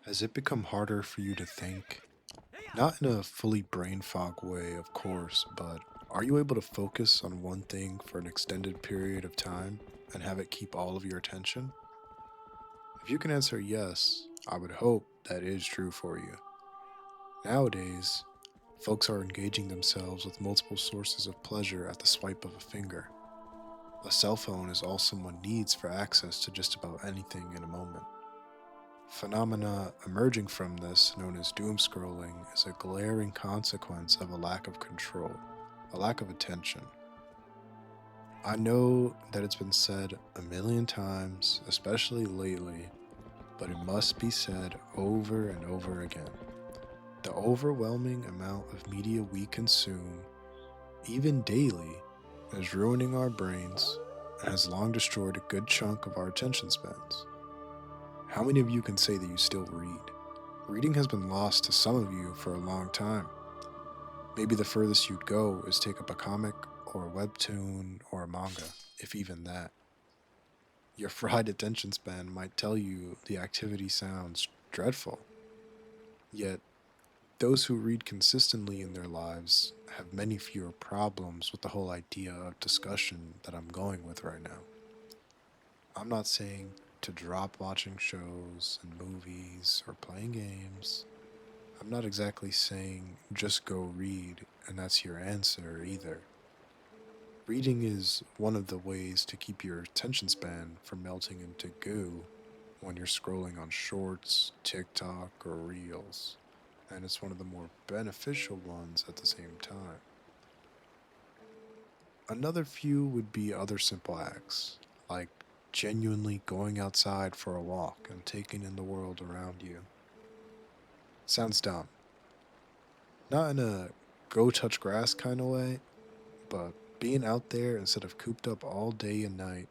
Has it become harder for you to think? Not in a fully brain fog way, of course, but are you able to focus on one thing for an extended period of time and have it keep all of your attention? If you can answer yes, I would hope that is true for you. Nowadays, folks are engaging themselves with multiple sources of pleasure at the swipe of a finger. A cell phone is all someone needs for access to just about anything in a moment. Phenomena emerging from this, known as doom scrolling, is a glaring consequence of a lack of control, a lack of attention. I know that it's been said a million times, especially lately, but it must be said over and over again. The overwhelming amount of media we consume, even daily, is ruining our brains and has long destroyed a good chunk of our attention spans. How many of you can say that you still read? Reading has been lost to some of you for a long time. Maybe the furthest you'd go is take up a comic or a webtoon or a manga, if even that. Your fried attention span might tell you the activity sounds dreadful, yet those who read consistently in their lives have many fewer problems with the whole idea of discussion that I'm going with right now. I'm not saying to drop watching shows and movies or playing games. I'm not exactly saying just go read and that's your answer either. Reading is one of the ways to keep your attention span from melting into goo when you're scrolling on shorts, TikTok, or Reels, and it's one of the more beneficial ones at the same time. Another few would be other simple acts, like genuinely going outside for a walk and taking in the world around you. Sounds dumb. Not in a go touch grass kind of way, but being out there instead of cooped up all day and night,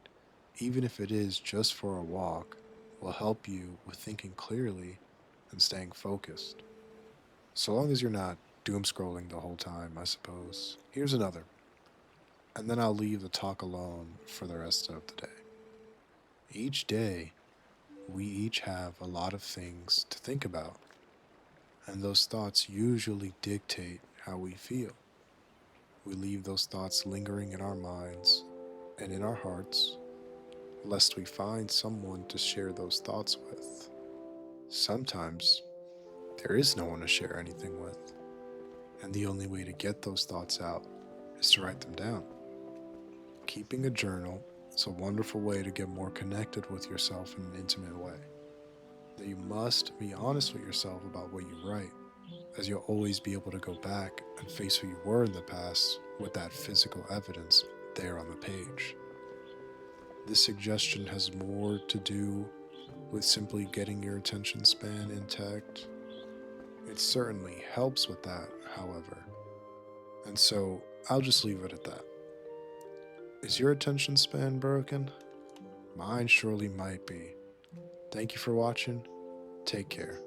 even if it is just for a walk, will help you with thinking clearly and staying focused. So long as you're not doom scrolling the whole time, I suppose. Here's another, and then I'll leave the talk alone for the rest of the day. Each day, we each have a lot of things to think about, and those thoughts usually dictate how we feel. We leave those thoughts lingering in our minds and in our hearts, lest we find someone to share those thoughts with. Sometimes there is no one to share anything with, and the only way to get those thoughts out is to write them down. Keeping a journal is a wonderful way to get more connected with yourself in an intimate way. That you must be honest with yourself about what you write, as you'll always be able to go back and face who you were in the past with that physical evidence there on the page. This suggestion has more to do with simply getting your attention span intact. It certainly helps with that, however, and so I'll just leave it at that. Is your attention span broken? Mine surely might be. Thank you for watching. Take care.